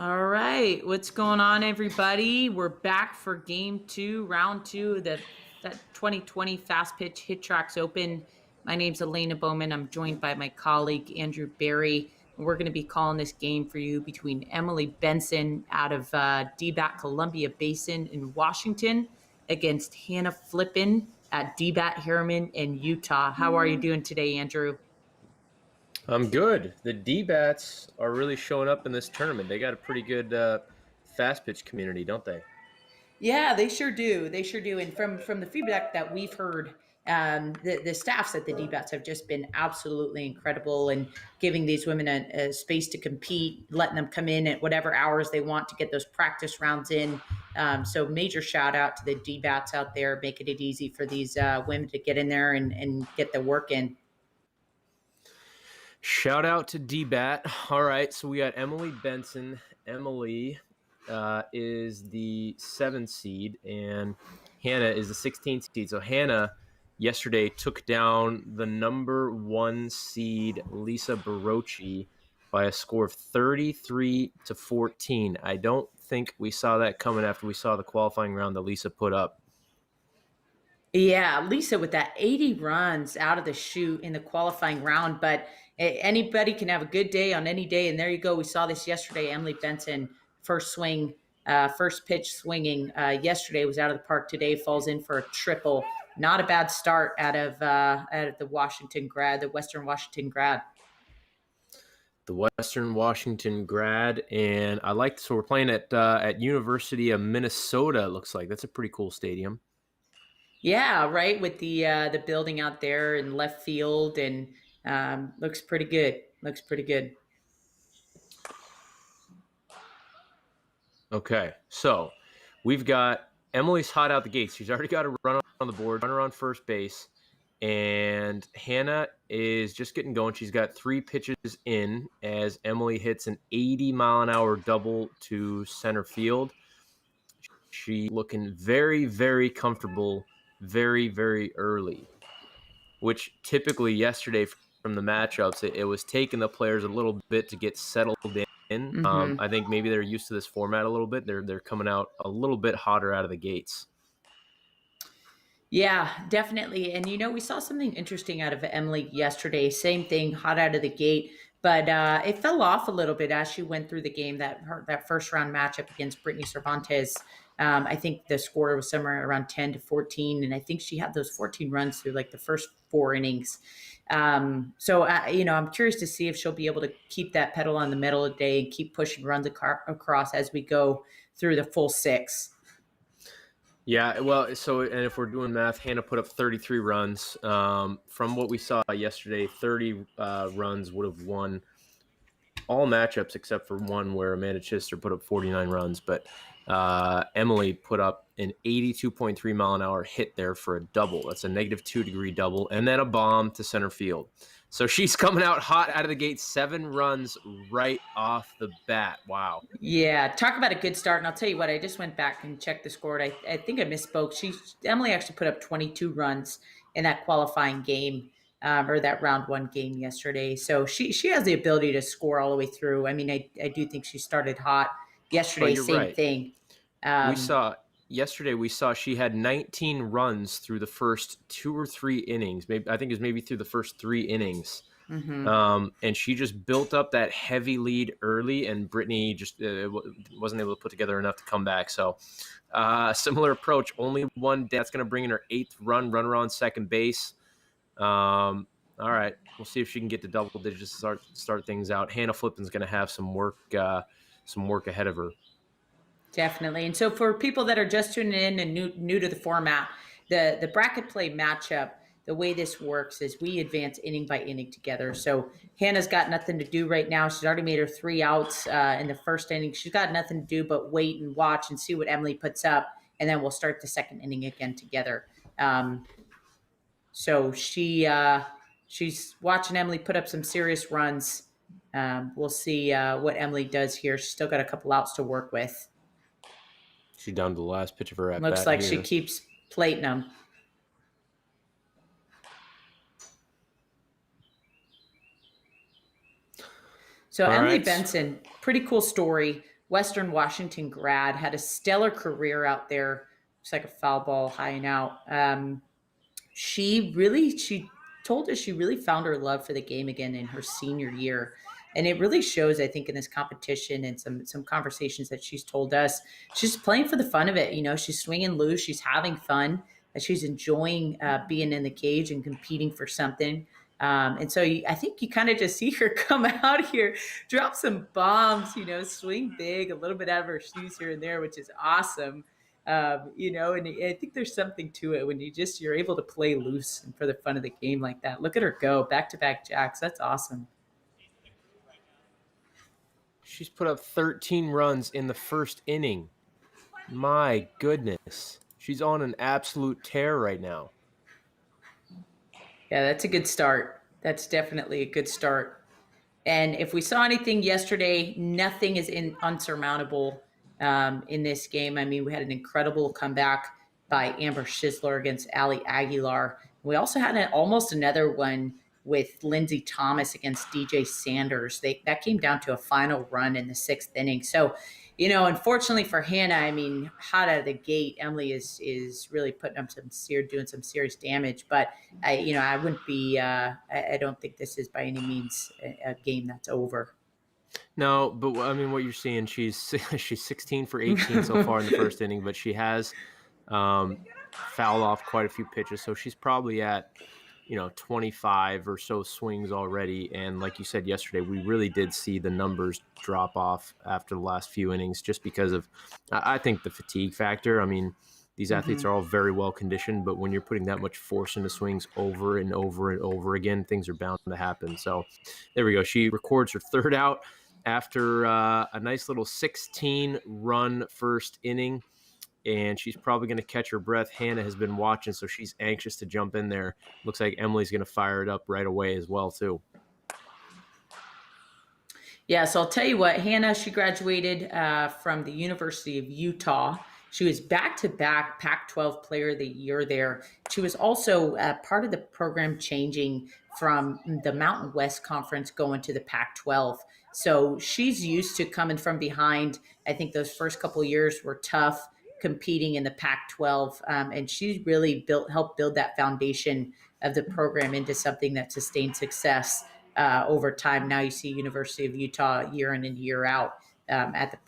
All right, what's going on, everybody? We're back for game two, round two of the 2020 Fastpitch HitTrax Open. My name's Elena Bowman. I'm joined by my colleague, Andrew Barry. And we're going to be calling this game for you between Emily Benson out of DBAT Columbia Basin in Washington against Hannah Flippen at DBAT Harriman in Utah. How are you doing today, Andrew? I'm good. The D-bats are really showing up in this tournament. They got a pretty good fast pitch community, don't they? Yeah, they sure do. They sure do. And from the feedback that we've heard, the staffs at the DBATs have just been absolutely incredible and giving these women a space to compete, letting them come in at whatever hours they want to get those practice rounds in. So major shout out to the DBATs out there, making it easy for these women to get in there and get the work in. Shout out to D-bat. All right, so we got Emily Benson. Emily is the 7th seed, and Hannah is the 16th seed. So Hannah yesterday took down the number 1 seed, Lisa Barocci, by a score of 33-14. I don't think we saw that coming after we saw the qualifying round that Lisa put up. Yeah, Lisa with that 80 runs out of the chute in the qualifying round, but anybody can have a good day on any day. And there you go. We saw this yesterday. Emily Benson, first swing, first pitch swinging yesterday was out of the park. Today falls in for a triple. Not a bad start out of the Washington grad, the Western Washington grad. The Western Washington grad, and I like. So we're playing at University of Minnesota. It looks like that's a pretty cool stadium. Yeah, right. With the building out there in left field, and looks pretty good. Looks pretty good. Okay, so we've got Emily's hot out the gates. She's already got a run on the board, runner on first base, and Hannah is just getting going. She's got 3 pitches in as Emily hits an 80-mile-an-hour double to center field. She looking very, very comfortable, very, very early, which typically yesterday from the matchups, it was taking the players a little bit to get settled in. Mm-hmm. I think maybe they're used to this format a little bit. They're coming out a little bit hotter out of the gates. Yeah, definitely. And we saw something interesting out of Emily yesterday. Same thing, hot out of the gate, but it fell off a little bit as she went through the game. That first round matchup against Brittany Cervantes, I think the score was somewhere around 10-14, and I think she had those 14 runs through like the first 4 innings. So I'm curious to see if she'll be able to keep that pedal on the metal of the day and keep pushing runs across as we go through the full 6. Yeah, well, and if we're doing math, Hannah put up 33 runs. From what we saw yesterday, 30 runs would have won all matchups except for one where Amanda Chister put up 49 runs. But Emily put up an 82.3-mile-an-hour hit there for a double. That's a -2-degree double, and then a bomb to center field. So she's coming out hot out of the gate, 7 runs right off the bat. Wow. Yeah, talk about a good start. And I'll tell you what, I just went back and checked the score. I think I misspoke. Emily actually put up 22 runs in that qualifying game, or that round 1 game yesterday. So she has the ability to score all the way through. I mean, I do think she started hot yesterday. You're Same right. thing. Yesterday we saw she had 19 runs through the first 2 or 3 innings. I think it was maybe through the first 3 innings. Mm-hmm. And she just built up that heavy lead early, and Brittany just wasn't able to put together enough to come back. So similar approach, only one. That's going to bring in her 8th run, runner on second base. All right, we'll see if she can get to double digits to start things out. Hannah Flippen's going to have some work ahead of her. Definitely. And so for people that are just tuning in and new to the format, the bracket play matchup, the way this works is we advance inning by inning together. So Hannah's got nothing to do right now. She's already made her 3 outs in the first inning. She's got nothing to do but wait and watch and see what Emily puts up, and then we'll start the second inning again together. So she's watching Emily put up some serious runs. We'll see what Emily does here. She's still got a couple outs to work with. She's down to the last pitch of her at bat. Looks like here. she keeps plating them. So Emily Benson, pretty cool story. Western Washington grad, had a stellar career out there. Looks like a foul ball high and out. She told us she really found her love for the game again in her senior year, and it really shows, I think, in this competition and some conversations that she's told us. She's playing for the fun of it. She's swinging loose, she's having fun, and she's enjoying being in the cage and competing for something. And so I think you kind of just see her come out here, drop some bombs, swing big, a little bit out of her shoes here and there, which is awesome. And I think there's something to it when you're able to play loose and for the fun of the game like that. Look at her go back to back jacks. That's awesome. She's put up 13 runs in the first inning. My goodness. She's on an absolute tear right now. Yeah, that's a good start. That's definitely a good start. And if we saw anything yesterday, nothing is unsurmountable in this game. I mean, we had an incredible comeback by Amber Schisler against Ali Aguilar. We also had almost another one with Lindsey Thomas against DJ Sanders. That came down to a final run in the 6th inning. So, unfortunately for Hannah, I mean, hot out of the gate, Emily is really putting up doing some serious damage. But I wouldn't be. I don't think this is by any means a game that's over. No, but I mean, what you're seeing, she's 16 for 18 so far in the first inning, but she has fouled off quite a few pitches, so she's probably at 25 or so swings already. And like you said yesterday, we really did see the numbers drop off after the last few innings just because of, I think, the fatigue factor. I mean, these athletes are all very well conditioned, but when you're putting that much force into swings over and over and over again, things are bound to happen. So there we go. She records her 3rd out after a nice little 16-run first inning. And she's probably going to catch her breath. Hannah has been watching, so she's anxious to jump in there. Looks like Emily's going to fire it up right away as well, too. Yeah, so I'll tell you what, Hannah, she graduated from the University of Utah. She was back-to-back Pac-12 Player of the Year there. She was also part of the program changing from the Mountain West Conference going to the Pac-12. So she's used to coming from behind. I think those first couple of years were tough, competing in the Pac-12, and she really helped build that foundation of the program into something that sustained success over time. Now you see University of Utah year in and year out at the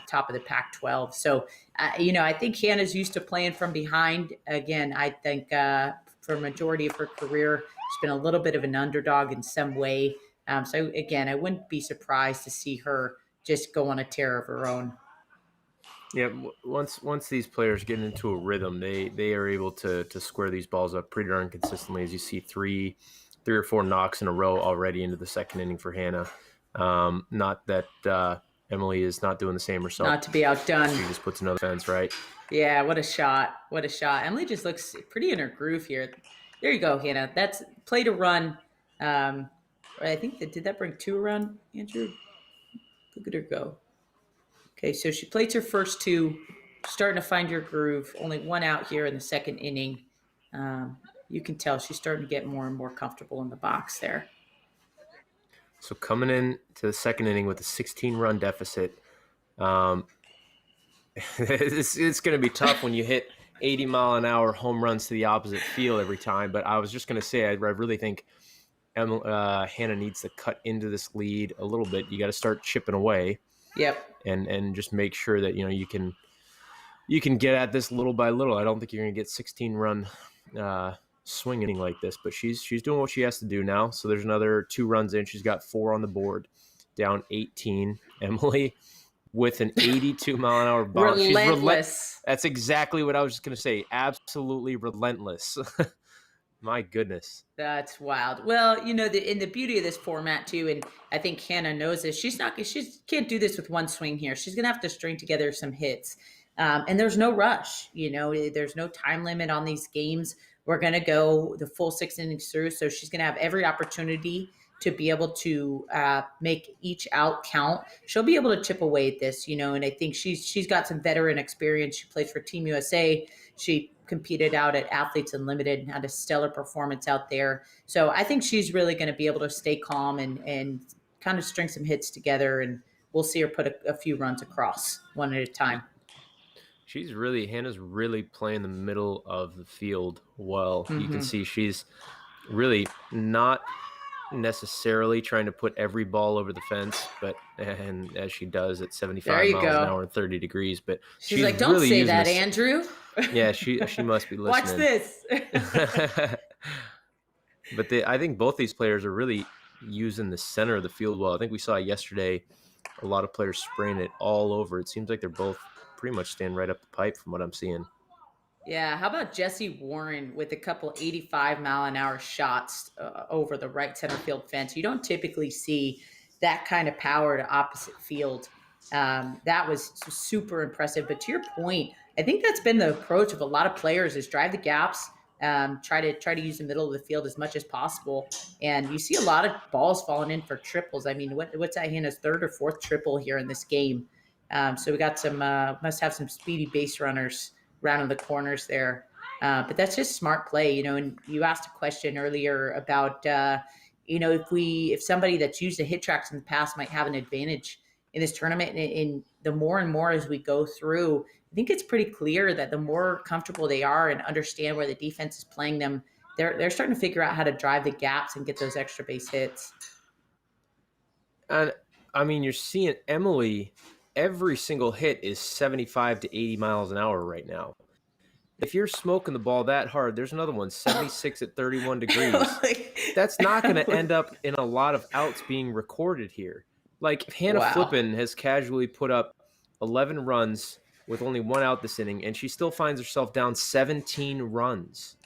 top of the Pac-12. So, I think Hannah's used to playing from behind. Again, I think for a majority of her career, she's been a little bit of an underdog in some way. So again, I wouldn't be surprised to see her just go on a tear of her own. Yeah, once these players get into a rhythm, they are able to square these balls up pretty darn consistently. As you see, three or four knocks in a row already into the 2nd inning for Hannah. Not that Emily is not doing the same herself. Not to be outdone. She just puts another fence, right? Yeah, what a shot. What a shot. Emily just looks pretty in her groove here. There you go, Hannah. That's play to run. I think did that bring 2 around, Andrew? Look at her go. Okay, so she plates her first 2, starting to find her groove. Only 1 out here in the 2nd inning. You can tell she's starting to get more and more comfortable in the box there. So coming in to the 2nd inning with a 16-run deficit, it's going to be tough when you hit 80-mile-an-hour home runs to the opposite field every time. But I was just going to say, I really think Hannah needs to cut into this lead a little bit. You got to start chipping away. Yep. And just make sure that you can get at this little by little. I don't think you're going to get 16-run swinging like this, but she's doing what she has to do now. So there's another 2 runs in. She's got 4 on the board, down 18. Emily with an 82-mile-an-hour bomb. Relentless. That's exactly what I was just going to say. Absolutely relentless. My goodness. That's wild. Well, in the beauty of this format too, and I think Hannah knows this, she can't do this with one swing here. She's going to have to string together some hits. And there's no rush, there's no time limit on these games. We're going to go the full 6 innings through. So she's going to have every opportunity to be able to make each out count. She'll be able to chip away at this, and I think she's got some veteran experience. She plays for Team USA. She competed out at Athletes Unlimited and had a stellar performance out there. So I think she's really going to be able to stay calm and kind of string some hits together and we'll see her put a few runs across one at a time. Hannah's really playing the middle of the field well. Mm-hmm. You can see she's really not necessarily trying to put every ball over the fence, and as she does at 75 miles an hour and 30 degrees, but she's like, don't really say that, Andrew. Yeah, she must be listening. Watch this. But I think both these players are really using the center of the field well. I think we saw yesterday a lot of players spraying it all over. It seems like they're both pretty much staying right up the pipe from what I'm seeing. Yeah, how about Jesse Warren with a couple 85-mile-an-hour shots over the right center field fence? You don't typically see that kind of power to opposite field. That was super impressive. But to your point, I think that's been the approach of a lot of players: is drive the gaps, try to use the middle of the field as much as possible. And you see a lot of balls falling in for triples. I mean, what's that, Hannah's third or fourth triple here in this game? So we got some must have some speedy base runners rounding the corners there. But that's just smart play, and you asked a question earlier about, if somebody that's used a HitTrax in the past might have an advantage in this tournament. And the more and more as we go through, I think it's pretty clear that the more comfortable they are and understand where the defense is playing them, they're starting to figure out how to drive the gaps and get those extra base hits. And I mean, you're seeing Emily, every single hit is 75 to 80 miles an hour right now. If you're smoking the ball that hard, there's another one, 76 at 31 degrees. That's not going to end up in a lot of outs being recorded here. Like, Hannah Flippen has casually put up 11 runs with only one out this inning, and she still finds herself down 17 runs.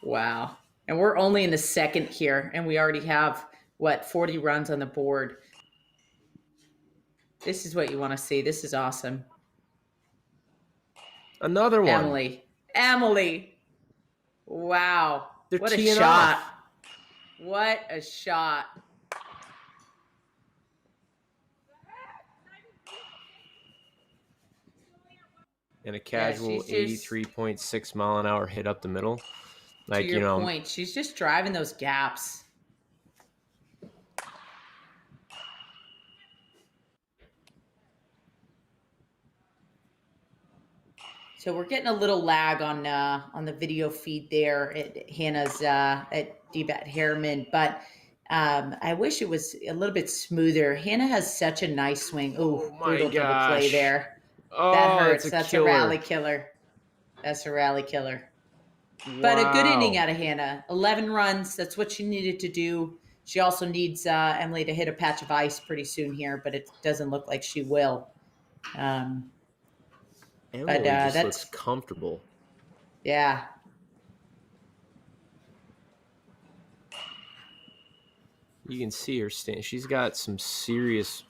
Wow. And we're only in the second here, and we already have, 40 runs on the board. This is what you want to see. This is awesome. Another one. Emily. Wow. What a shot. What a shot. And a casual 83.6 mile an hour hit up the middle. Like, to your point, she's just driving those gaps. So we're getting a little lag on the video feed there at Hannah's at DBAT Harriman, but I wish it was a little bit smoother. Hannah has such a nice swing. Ooh, brutal double play there. Oh, that hurts. That's a rally killer. That's a rally killer. Wow. But a good inning out of Hannah. 11 runs. That's what she needed to do. She also needs Emily to hit a patch of ice pretty soon here, but it doesn't look like she will. Emily just looks comfortable. Yeah. You can see her stand. She's got some serious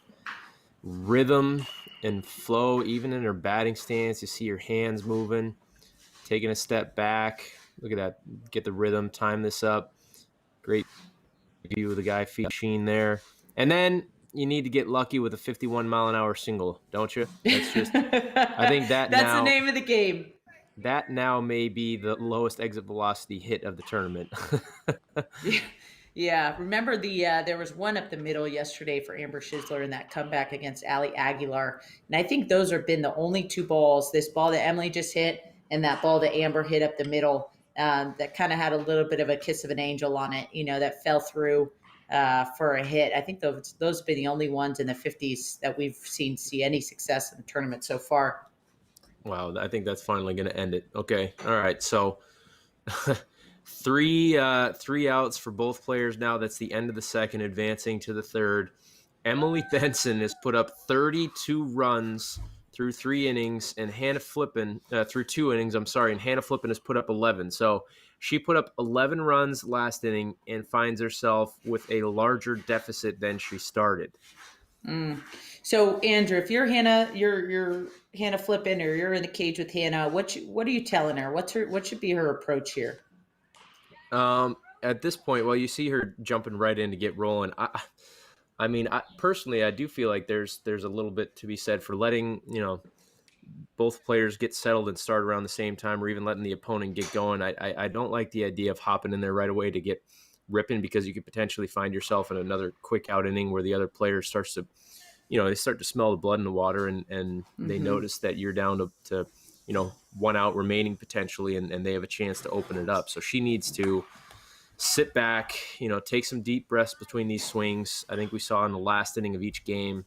rhythm and flow, even in her batting stance. You see her hands moving, taking a step back. Look at that. Get the rhythm, time this up. Great view of the guy feet machine there. And then you need to get lucky with a 51 mile an hour single, don't you? That's just, I think that's the name of the game. That now may be the lowest exit velocity hit of the tournament. Yeah. Remember there was one up the middle yesterday for Amber Schisler in that comeback against Ali Aguilar. And I think those have been the only two balls, this ball that Emily just hit and that ball that Amber hit up the middle, that kind of had a little bit of a kiss of an angel on it, that fell through for a hit. I think those have been the only ones in the 50s that we've seen see any success in the tournament so far. Wow, I think that's finally going to end it. Okay, all right. So three outs for both players now. That's the end of the second, advancing to the third. Emily Benson has put up 32 runs through 3 innings, and Hannah Flippen through 2 innings. I'm sorry, and Hannah Flippen has put up 11. So she put up 11 runs last inning and finds herself with a larger deficit than she started. So Andrew, if you're Hannah, you're Hannah Flippen, or you're in the cage with Hannah, what are you telling her? What should be her approach here? At this point, well, you see her jumping right in to get rolling. I mean, personally, I do feel like there's a little bit to be said for letting, both players get settled and start around the same time, or even letting the opponent get going. I don't like the idea of hopping in there right away to get ripping, because you could potentially find yourself in another quick out inning where the other player starts to they start to smell the blood in the water, and they notice that you're down to 1 out remaining potentially, and they have a chance to open it up. So she needs to sit back, take some deep breaths between these swings. I think we saw in the last inning of each game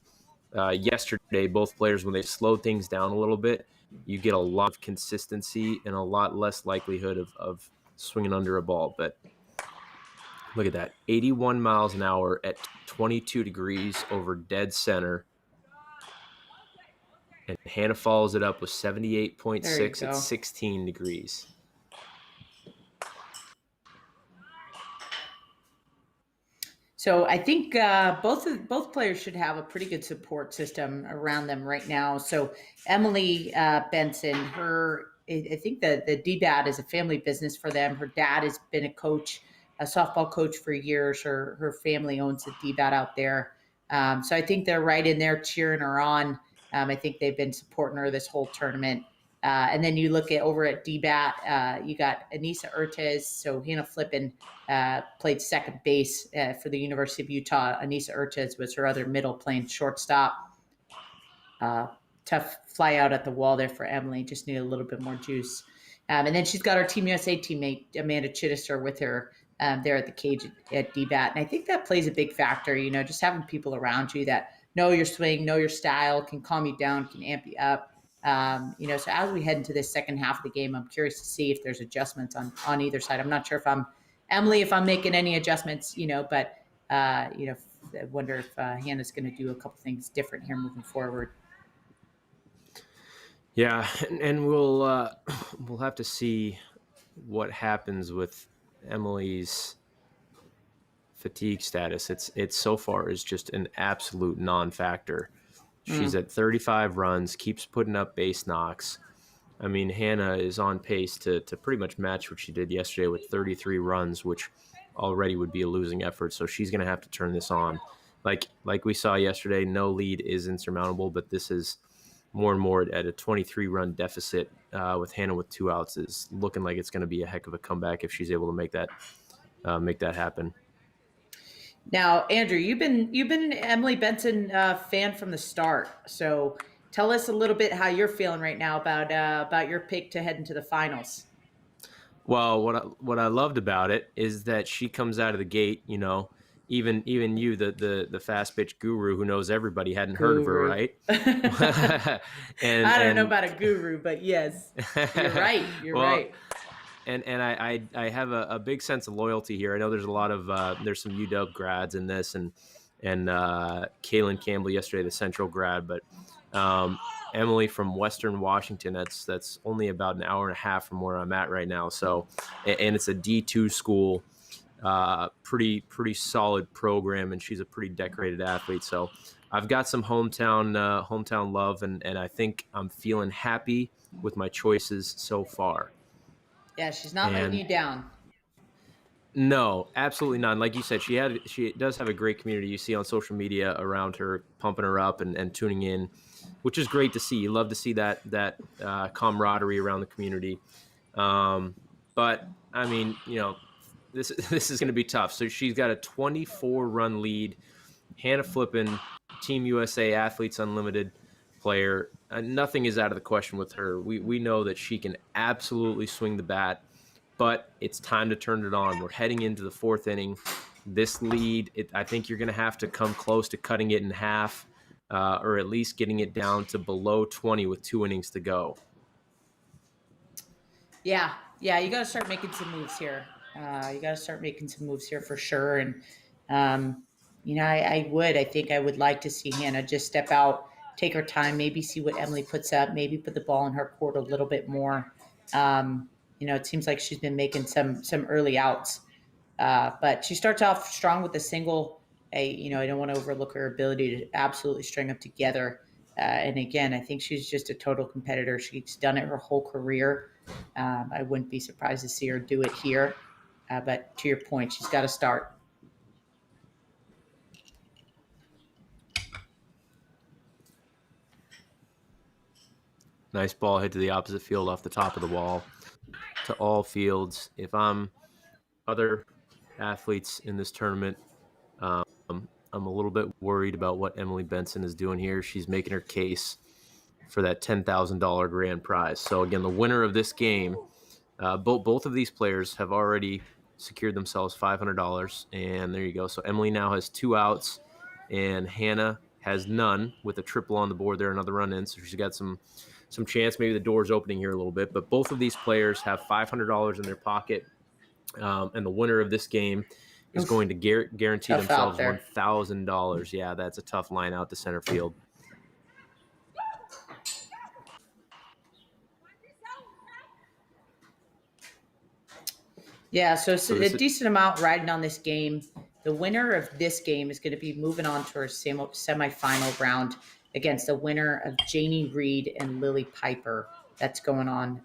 yesterday, both players, when they slowed things down a little bit, you get a lot of consistency and a lot less likelihood of swinging under a ball. But look at that, 81 miles an hour at 22 degrees over dead center. And Hannah follows it up with 78.6 at 16 degrees. So I think both players should have a pretty good support system around them right now. So Emily Benson, I think the DBAT is a family business for them. Her dad has been a coach, a softball coach for years. Her family owns the DBAT out there. So I think they're right in there cheering her on. I think they've been supporting her this whole tournament. And then you look at over at DBAT, you got Anissa Urtez. So Hannah Flippen played second base for the University of Utah. Anissa Urtez was her other middle playing shortstop. Tough fly out at the wall there for Emily. Just need a little bit more juice. And then she's got our Team USA teammate, Amanda Chittister, with her there at the cage at DBAT. And I think that plays a big factor, just having people around you that know your swing, know your style, can calm you down, can amp you up. So as we head into this second half of the game, I'm curious to see if there's adjustments on either side. I'm not sure if I'm making any adjustments, but I wonder if Hannah's going to do a couple things different here moving forward. Yeah, and we'll have to see what happens with Emily's fatigue status. It's so far is just an absolute non-factor. She's at 35 runs, keeps putting up base knocks. I mean, Hannah is on pace to pretty much match what she did yesterday with 33 runs, which already would be a losing effort. So she's going to have to turn this on. Like we saw yesterday, no lead is insurmountable, but this is more and more at a 23-run deficit with Hannah with 2 outs is looking like it's going to be a heck of a comeback if she's able to make that happen. Now, Andrew, you've been Emily Benson fan from the start. So tell us a little bit how you're feeling right now about your pick to head into the finals. Well, what I loved about it is that she comes out of the gate, even you, the fast pitch guru who knows everybody, hadn't heard of her, right? And I don't know about a guru, but yes, you're right. You're right. And I have a big sense of loyalty here. I know there's a lot of there's some UW grads in this, and Kaylin Campbell yesterday, the Central grad, but Emily from Western Washington. That's only about an hour and a half from where I'm at right now. So, and it's a D2 school, pretty solid program, and she's a pretty decorated athlete. So I've got some hometown love, and I think I'm feeling happy with my choices so far. Yeah, she's not letting you down. No, absolutely not. Like you said, she does have a great community. You see on social media around her, pumping her up and tuning in, which is great to see. You love to see that camaraderie around the community. But I mean, this is going to be tough. So she's got a 24-run lead. Hannah Flippen, Team USA Athletes Unlimited player. Nothing is out of the question with her. We know that she can absolutely swing the bat, but it's time to turn it on. We're heading into the 4th inning. This lead, I think you're going to have to come close to cutting it in half, or at least getting it down to below 20 with 2 innings to go. Yeah, you got to start making some moves here. For sure. And I think I would like to see Hannah just step out, take her time, maybe see what Emily puts up, maybe put the ball in her court a little bit more. It seems like she's been making some early outs, but she starts off strong with a single. I don't want to overlook her ability to absolutely string them together. And again, I think she's just a total competitor. She's done it her whole career. I wouldn't be surprised to see her do it here. But to your point, she's got to start. Nice ball hit to the opposite field off the top of the wall to all fields. If I'm other athletes in this tournament, I'm a little bit worried about what Emily Benson is doing here. She's making her case for that $10,000 grand prize. So again, the winner of this game, both of these players have already secured themselves $500, and there you go. So Emily now has 2 outs, and Hannah has none with a triple on the board there, another run in. So she's got some chance. Maybe the door's opening here a little bit, but both of these players have $500 in their pocket, and the winner of this game is going to guarantee Tough out themselves there. $1,000. Yeah, that's a tough line out to center field. Yeah, so it's So a this is, decent amount riding on this game. The winner of this game is going to be moving on to our semifinal round against the winner of Janie Reed and Lily Piper. That's going on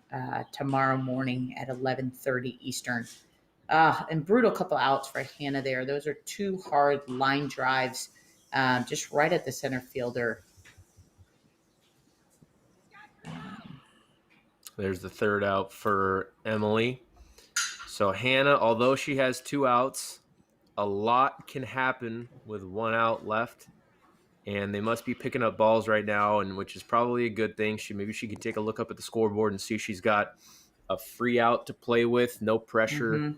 tomorrow morning at 11:30 Eastern. And brutal couple outs for Hannah there. Those are 2 hard line drives, just right at the center fielder. there's the third out for Emily. So Hannah, although she has 2 outs, a lot can happen with 1 out left, and they must be picking up balls right now, and which is probably a good thing. Maybe she can take a look up at the scoreboard and see she's got a free out to play with, no pressure,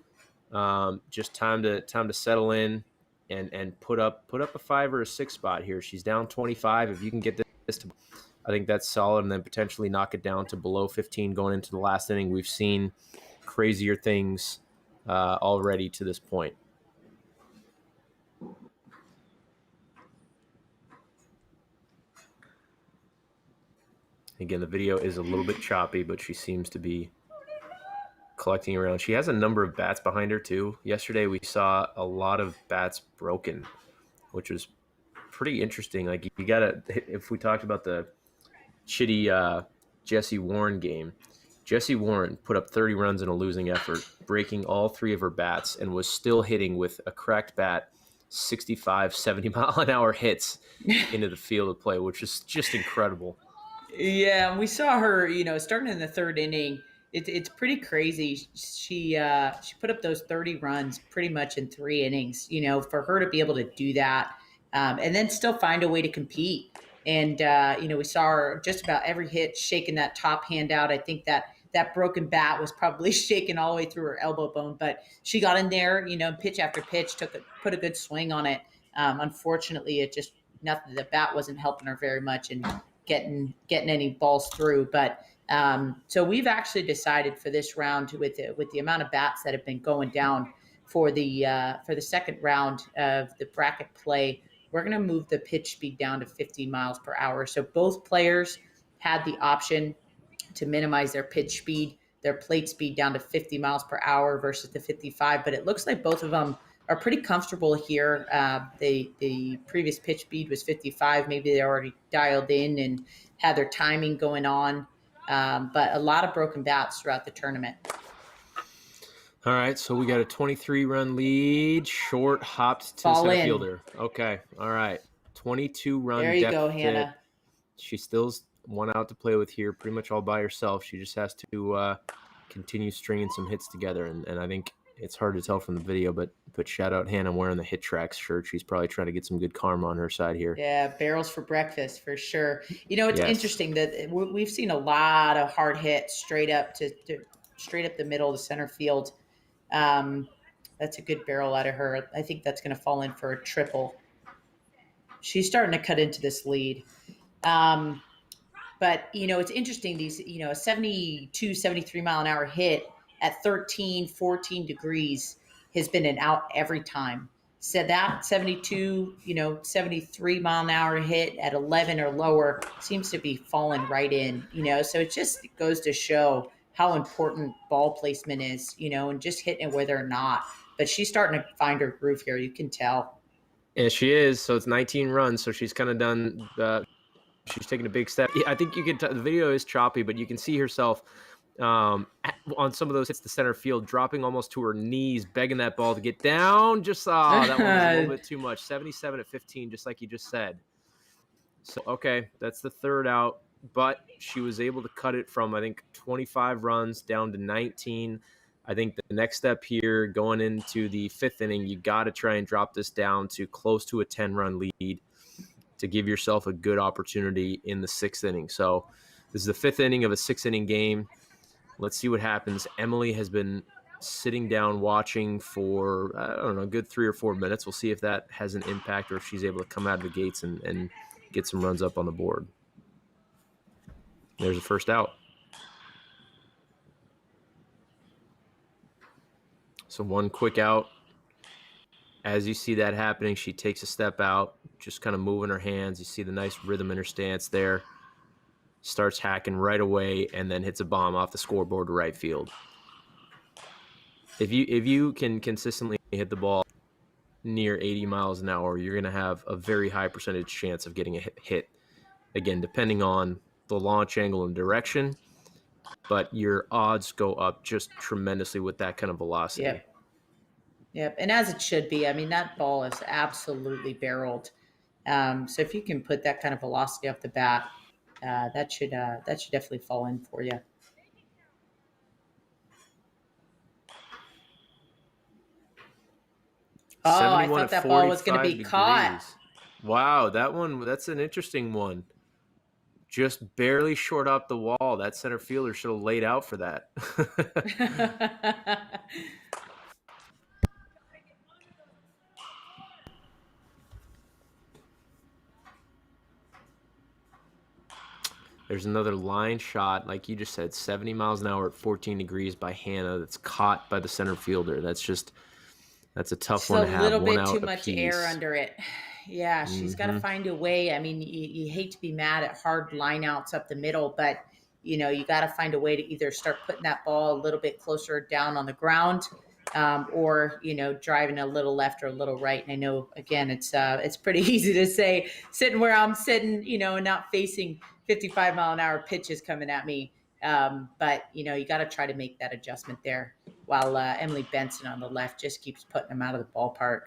just time to settle in and put up a 5 or a 6 spot here. She's down 25. If you can get this to, I think that's solid, and then potentially knock it down to below 15 going into the last inning. We've seen crazier things already to this point. Again, the video is a little bit choppy, but she seems to be collecting around. She has a number of bats behind her too. Yesterday we saw a lot of bats broken, which was pretty interesting. Like, you gotta, if we talked about the shitty Jessie Warren game, Jessie Warren put up 30 runs in a losing effort, breaking all 3 of her bats, and was still hitting with a cracked bat 65, 70 mile an hour hits into the field of play, which is just incredible. Yeah, and we saw her, starting in the 3rd inning. It's pretty crazy. She put up those 30 runs pretty much in 3 innings. For her to be able to do that, and then still find a way to compete. And we saw her just about every hit shaking that top hand out. I think that broken bat was probably shaken all the way through her elbow bone, but she got in there. Pitch after pitch, put a good swing on it. Unfortunately, it just nothing. The bat wasn't helping her very much, and getting any balls through. But so we've actually decided for this round, with the amount of bats that have been going down for the second round of the bracket play, we're going to move the pitch speed down to 50 miles per hour. So both players had the option to minimize their pitch speed, their plate speed down to 50 miles per hour versus the 55. But it looks like both of them are pretty comfortable here. The previous pitch speed was 55. Maybe they already dialed in and had their timing going on. But a lot of broken bats throughout the tournament. All right, so we got a 23-run lead, short hopped to Ball the center in. fielder. Okay, all right. 22-run There you deficit. go, Hannah. She still's 1 out to play with here, pretty much all by herself. She just has to continue stringing some hits together, and I think it's hard to tell from the video, but shout out Hannah wearing the HitTrax shirt. She's probably trying to get some good karma on her side here. Yeah, barrels for breakfast for sure. It's interesting that we've seen a lot of hard hits straight up straight up the middle of the center field. That's a good barrel out of her. I think that's going to fall in for a triple. She's starting to cut into this lead. But, it's interesting. These, a 72, 73 mile an hour hit at 13, 14 degrees has been an out every time. So that 72, 73 mile an hour hit at 11 or lower seems to be falling right in, so it just goes to show how important ball placement is, and just hitting it where they're not. But she's starting to find her groove here. You can tell. Yeah, she is. So it's 19 runs. So she's kind of done. She's taking a big step. I think you can. The video is choppy, but you can see herself on some of those hits to center field, dropping almost to her knees, begging that ball to get down. Just that one was a little bit too much. 77 at 15, just like you just said. So okay, that's the third out, but she was able to cut it from, I think, 25 runs down to 19. I think the next step here going into the 5th inning, you got to try and drop this down to close to a 10-run lead to give yourself a good opportunity in the 6th inning. So this is the 5th inning of a 6-inning game. Let's see what happens. Emily has been sitting down watching for, I don't know, a good 3 or 4 minutes. We'll see if that has an impact or if she's able to come out of the gates and get some runs up on the board. There's the first out. So one quick out. As you see that happening, she takes a step out, just kind of moving her hands. You see the nice rhythm in her stance there. Starts hacking right away and then hits a bomb off the scoreboard to right field. If you can consistently hit the ball near 80 miles an hour, you're going to have a very high percentage chance of getting a hit. Again, depending on the launch angle and direction, but your odds go up just tremendously with that kind of velocity. Yep. And as it should be. I mean, that ball is absolutely barreled. So if you can put that kind of velocity off the bat, that should definitely fall in for you. Oh, I thought that ball was going to be caught. Wow, that's an interesting one. Just barely short up the wall. That center fielder should have laid out for that. There's another line shot, like you just said, 70 miles an hour at 14 degrees by Hannah. That's caught by the center fielder. That's a tough one to have. A little bit too much air under it. Yeah, she's got to find a way. I mean, you hate to be mad at hard lineouts up the middle, but you got to find a way to either start putting that ball a little bit closer down on the ground, or driving a little left or a little right. And I know, again, it's pretty easy to say sitting where I'm sitting, and not facing 55-mile-an-hour pitches coming at me. But you got to try to make that adjustment there, while Emily Benson on the left just keeps putting them out of the ballpark.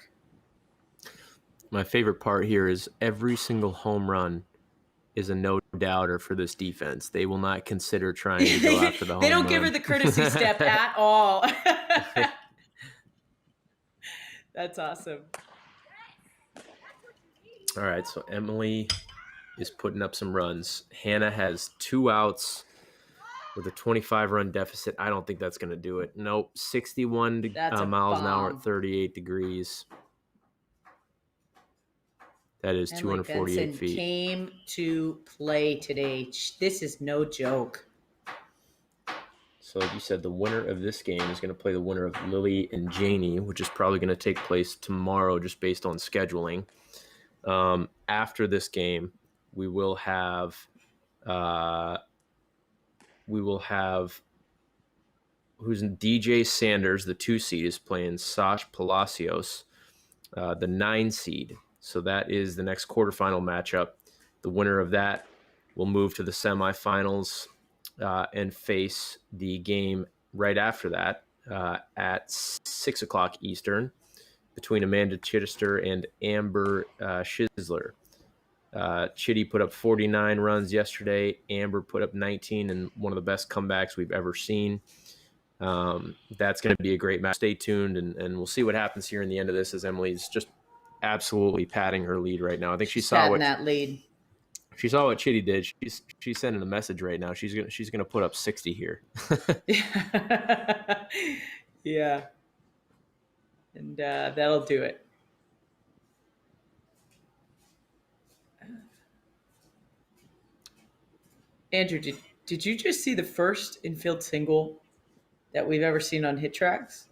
My favorite part here is every single home run is a no-doubter for this defense. They will not consider trying to go after the home run. They don't give her the courtesy step at all. That's awesome. All right, so Emily is putting up some runs. Hannah has 2 outs with a 25-run deficit. I don't think that's going to do it. Nope, 61 miles an hour at 38 degrees. That is Emily 248 Benson feet. Came to play today. This is no joke. So like you said, the winner of this game is going to play the winner of Lily and Janie, which is probably going to take place tomorrow just based on scheduling. After this game, we will have who's in DJ Sanders, the 2 seed, is playing Sash Palacios, the 9 seed. So that is the next quarterfinal matchup. The winner of that will move to the semifinals and face the game right after that at 6 o'clock Eastern between Amanda Chittister and Amber Schizler. Chitty put up 49 runs yesterday. Amber put up 19 in one of the best comebacks we've ever seen. That's going to be a great match. Stay tuned, and we'll see what happens here in the end of this as Emily's just absolutely padding her lead right now. I think she saw that lead. She saw what Chitty did. She's sending a message right now. She's gonna put up 60 here. Yeah, and that'll do it. Andrew, did you just see the first infield single that we've ever seen on HitTrax?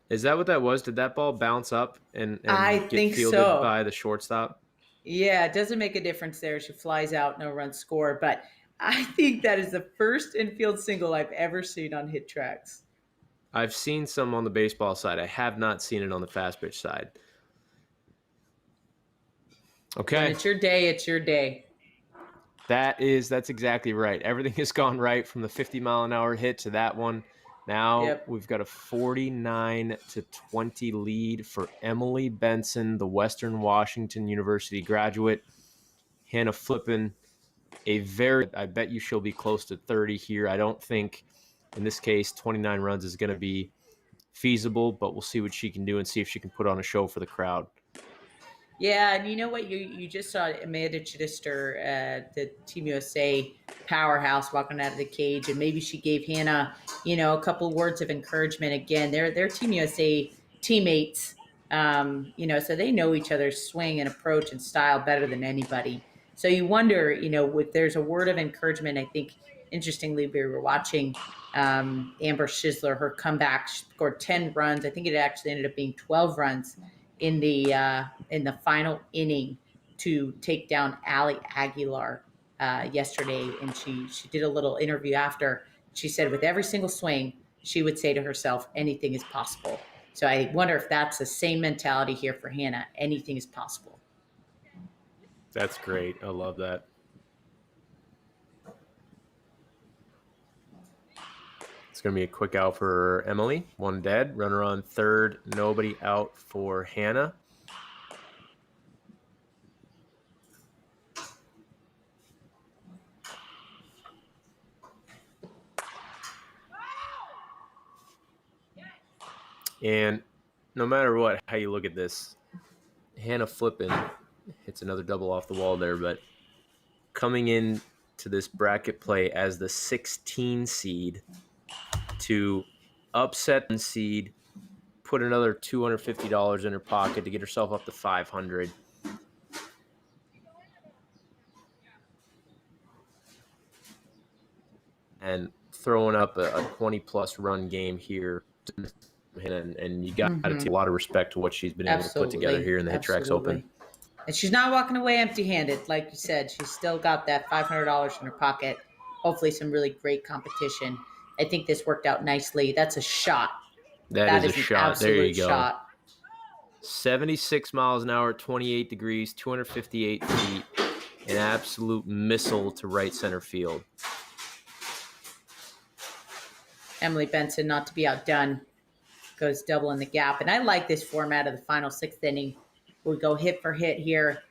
Is that what that was? Did that ball bounce up and get fielded by the shortstop? Yeah, it doesn't make a difference there. She flies out, no run score. But I think that is the first infield single I've ever seen on HitTrax. I've seen some on the baseball side. I have not seen it on the fast pitch side. Okay. When it's your day, it's your day. That's exactly right. Everything has gone right from the 50-mile-an-hour hit to that one. Now We've got a 49-20 lead for Emily Benson, the Western Washington University graduate. Hannah Flippen, I bet you she'll be close to 30 here. I don't think, in this case, 29 runs is going to be feasible, but we'll see what she can do and see if she can put on a show for the crowd. Yeah, and you know what? You just saw Amanda Chittister, the Team USA powerhouse, walking out of the cage, and maybe she gave Hannah, a couple words of encouragement. Again, they're Team USA teammates, so they know each other's swing and approach and style better than anybody. So you wonder, if there's a word of encouragement. I think interestingly, we were watching Amber Schisler, her comeback. She scored 10 runs. I think it actually ended up being 12 runs in the final inning to take down Ali Aguilar yesterday, and she did a little interview after. She said with every single swing, she would say to herself, "Anything is possible." So I wonder if that's the same mentality here for Hannah. Anything is possible. That's great. I love that. It's going to be a quick out for Emily. One dead. Runner on third. Nobody out for Hannah. And no matter what, how you look at this, Hannah Flippen hits another double off the wall there, but coming in to this bracket play as the 16 seed to upset the seed, put another $250 in her pocket to get herself up to 500. And throwing up a 20-plus run game here. And you got to take a lot of respect to what she's been able to put together here in the HitTrax Open. And she's not walking away empty-handed, like you said. She's still got that $500 in her pocket. Hopefully some really great competition. I think this worked out nicely. That's a shot. That is a shot. There you go. Shot. 76 miles an hour, 28 degrees, 258 feet. An absolute missile to right center field. Emily Benson, not to be outdone, goes double in the gap. And I like this format of the final sixth inning. We go hit for hit here.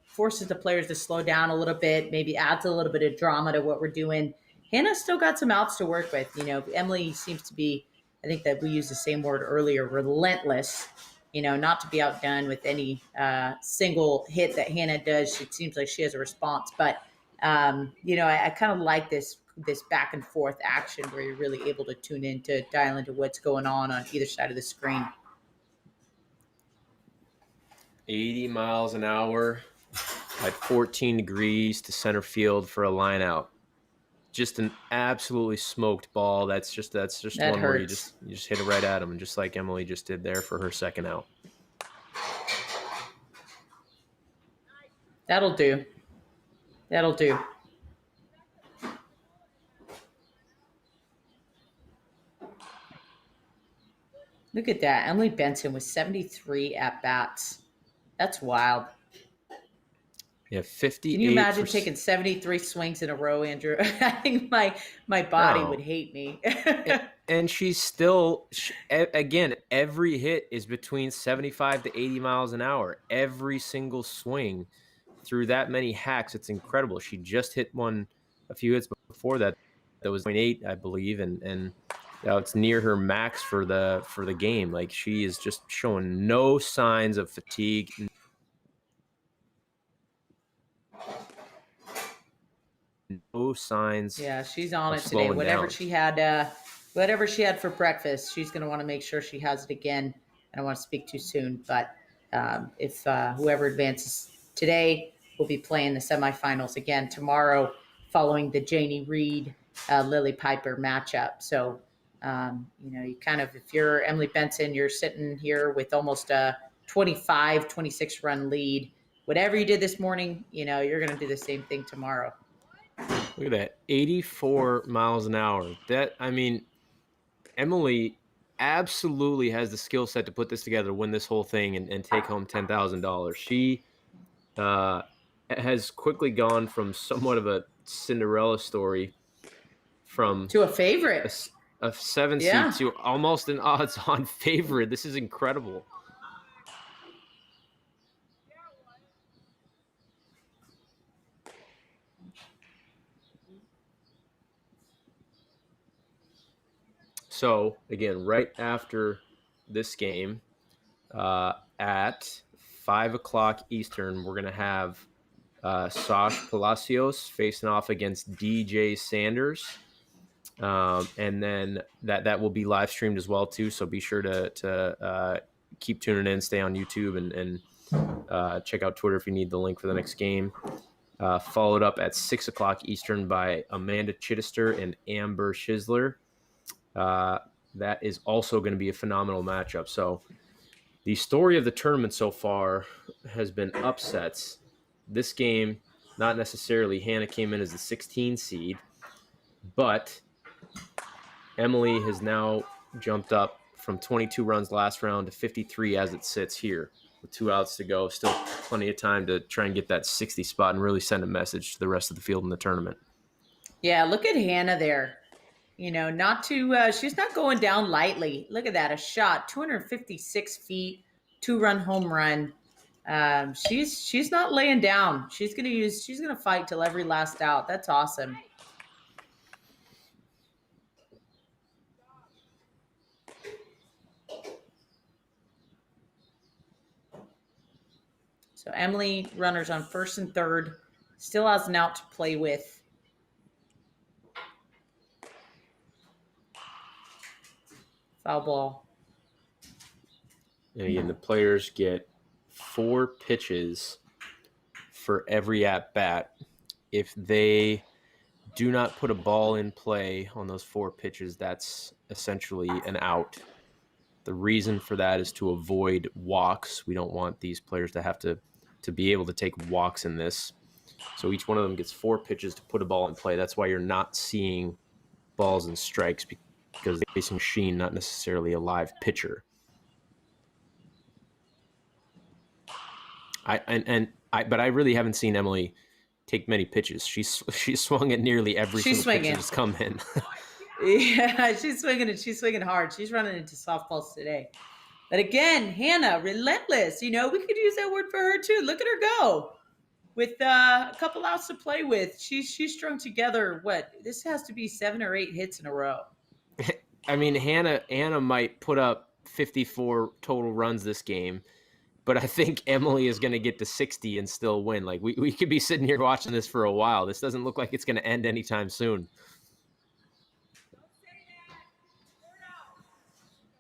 Forces the players to slow down a little bit, maybe adds a little bit of drama to what we're doing. Hannah's still got some outs to work with. Emily seems to be, I think that we used the same word earlier, relentless, not to be outdone with any single hit that Hannah does. It seems like she has a response. But, I kind of like this back and forth action where you're really able to tune in to dial into what's going on either side of the screen. 80 miles an hour at 14 degrees to center field for a line out. Just an absolutely smoked ball. That's just one hurts. Where you just hit it right at him, just like Emily just did there for her second out. That'll do. Look at that. Emily Benson with 73 at-bats. That's wild. Yeah, 58. Can you imagine taking 73 swings in a row, Andrew? I think my body would hate me. And she's still, again, every hit is between 75 to 80 miles an hour. Every single swing through that many hacks, it's incredible. She just hit one a few hits before that was 0.8, I believe, and it's near her max for the game. Like, she is just showing no signs of fatigue. No signs. Yeah, she's on it today. Whatever she had for breakfast, she's going to want to make sure she has it again. I don't want to speak too soon, but if whoever advances today will be playing the semifinals again tomorrow, following the Janie Reed Lily Piper matchup. So you kind of, if you're Emily Benson, you're sitting here with almost a 26 run lead. Whatever you did this morning, you're going to do the same thing tomorrow. Look at that, 84 miles an hour. Emily absolutely has the skill set to put this together, win this whole thing, and take home $10,000. She has quickly gone from somewhat of a Cinderella story to a favorite. A 7 seed to almost an odds-on favorite. This is incredible. So again, right after this game, at 5 o'clock Eastern, we're gonna have Sash Palacios facing off against DJ Sanders. And then that will be live streamed as well too. So be sure to keep tuning in, stay on YouTube, and check out Twitter if you need the link for the next game. Followed up at 6 o'clock Eastern by Amanda Chittister and Amber Schisler. That is also going to be a phenomenal matchup. So the story of the tournament so far has been upsets. This game, not necessarily. Hannah came in as the 16 seed, but Emily has now jumped up from 22 runs last round to 53 as it sits here with 2 outs to go. Still plenty of time to try and get that 60 spot and really send a message to the rest of the field in the tournament. Yeah, look at Hannah there. You know, not to she's not going down lightly. Look at that, a shot, 256 feet, 2-run home run. She's not laying down. She's gonna fight till every last out. That's awesome. So Emily, runners on first and third, still has an out to play with. Foul ball. And again, the players get 4 pitches for every at bat. If they do not put a ball in play on those 4 pitches, that's essentially an out. The reason for that is to avoid walks. We don't want these players to have to be able to take walks in this. So each one of them gets 4 pitches to put a ball in play. That's why you're not seeing balls and strikes, because they're facing a machine, not necessarily a live pitcher. But I really haven't seen Emily take many pitches. She's swung at nearly every single pitch that's come in. Yeah, she's swinging hard. She's running into softballs today. But again, Hannah, relentless. You know, we could use that word for her too. Look at her go. With a couple outs to play with, she's strung together. What? This has to be 7 or 8 hits in a row. I mean, Hannah might put up 54 total runs this game, but I think Emily is going to get to 60 and still win. Like we could be sitting here watching this for a while. This doesn't look like it's going to end anytime soon.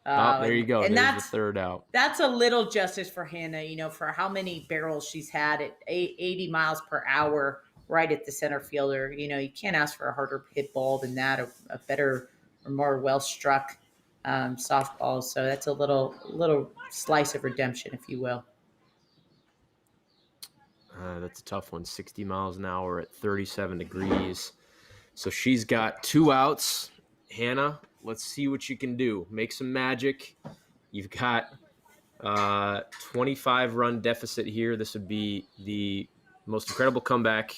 There you go. And there's the third out. That's a little justice for Hannah, you know, for how many barrels she's had at 80 miles per hour right at the center fielder. You know, you can't ask for a harder hit ball than that, a better or more well-struck softball. So that's a little slice of redemption, if you will. That's a tough one. 60 miles an hour at 37 degrees. So she's got 2 outs. Hannah, let's see what you can do. Make some magic. You've got 25-run deficit here. This would be the most incredible comeback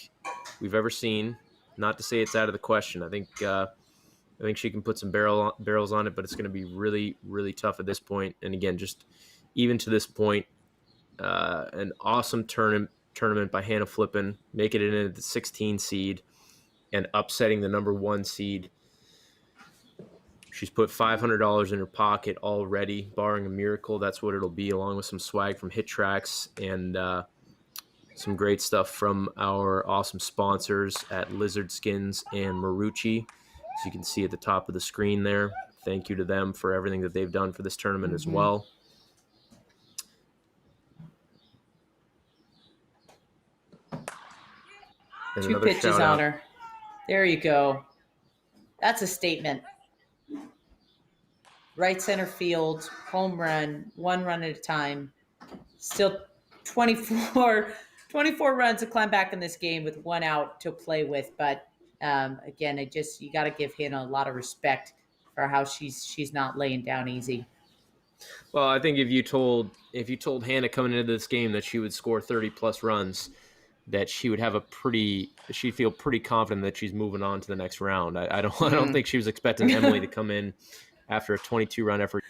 we've ever seen. Not to say it's out of the question. I think she can put some barrels on it, but it's going to be really, really tough at this point. And again, just even to this point, an awesome tournament by Hannah Flippen, making it into the 16 seed and upsetting the number 1 seed. She's put $500 in her pocket already, barring a miracle. That's what it'll be, along with some swag from HitTrax and some great stuff from our awesome sponsors at Lizard Skins and Marucci. As you can see at the top of the screen there, thank you to them for everything that they've done for this tournament as well. And 2 pitches on her. There you go. That's a statement. Right center field, home run, 1 run at a time. Still 24 runs to climb back in this game with 1 out to play with. But again, you got to give Hannah a lot of respect for how she's not laying down easy. Well, I think if you told Hannah coming into this game that she would score 30+ runs, that she would have she'd feel pretty confident that she's moving on to the next round. I don't think she was expecting Emily to come in after a 22-run effort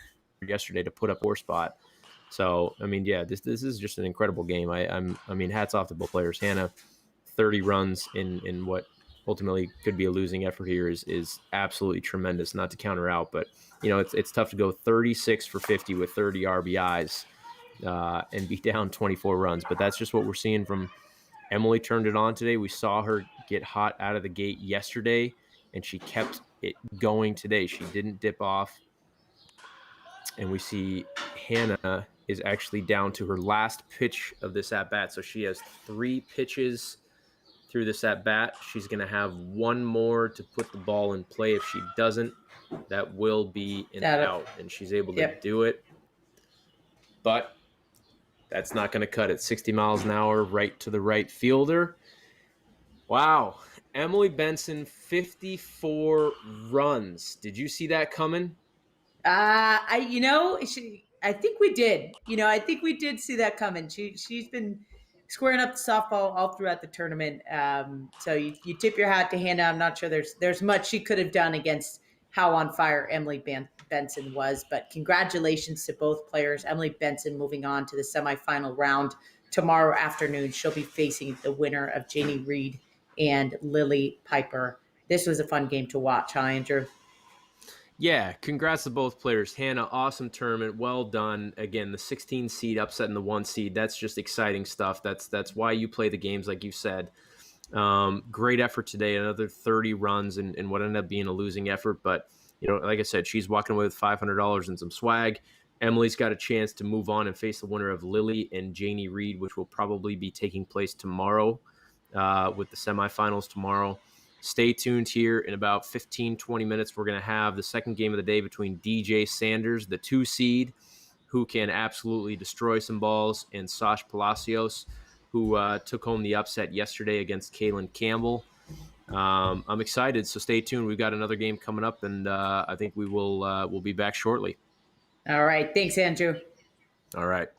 yesterday to put up 4 spot. So, I mean, yeah, this is just an incredible game. I mean, hats off to both players. Hannah, 30 runs in what ultimately could be a losing effort here is absolutely tremendous. Not to counter out, but it's tough to go 36 for 50 with 30 RBIs and be down 24 runs. But that's just what we're seeing from Emily. Turned it on today. We saw her get hot out of the gate yesterday, and she kept it going today. She didn't dip off. And we see Hannah is actually down to her last pitch of this at bat. So she has 3 pitches through this at bat. She's going to have one more to put the ball in play. If she doesn't, that will be an out, and she's able to do it. But that's not going to cut it. 60 miles an hour right to the right fielder. Wow. Emily Benson, 54 runs. Did you see that coming? I think we did. I think we did see that coming. She's been squaring up the softball all throughout the tournament. So you tip your hat to Hannah. I'm not sure there's much she could have done against how on fire Emily Benson was. But congratulations to both players. Emily Benson moving on to the semifinal round tomorrow afternoon. She'll be facing the winner of Janie Reed and Lily Piper. This was a fun game to watch, huh, Andrew? Yeah, congrats to both players. Hannah, awesome tournament. Well done. Again, the 16 seed upsetting the 1 seed. That's just exciting stuff. That's why you play the games, like you said. Great effort today. Another 30 runs in what ended up being a losing effort. But, like I said, she's walking away with $500 and some swag. Emily's got a chance to move on and face the winner of Lily and Janie Reed, which will probably be taking place tomorrow with the semifinals tomorrow. Stay tuned here. In about 15-20 minutes, we're going to have the second game of the day between DJ Sanders, the 2 seed, who can absolutely destroy some balls, and Sash Palacios, who took home the upset yesterday against Kaylin Campbell. I'm excited, so stay tuned. We've got another game coming up, and I think we'll be back shortly. All right. Thanks, Andrew. All right.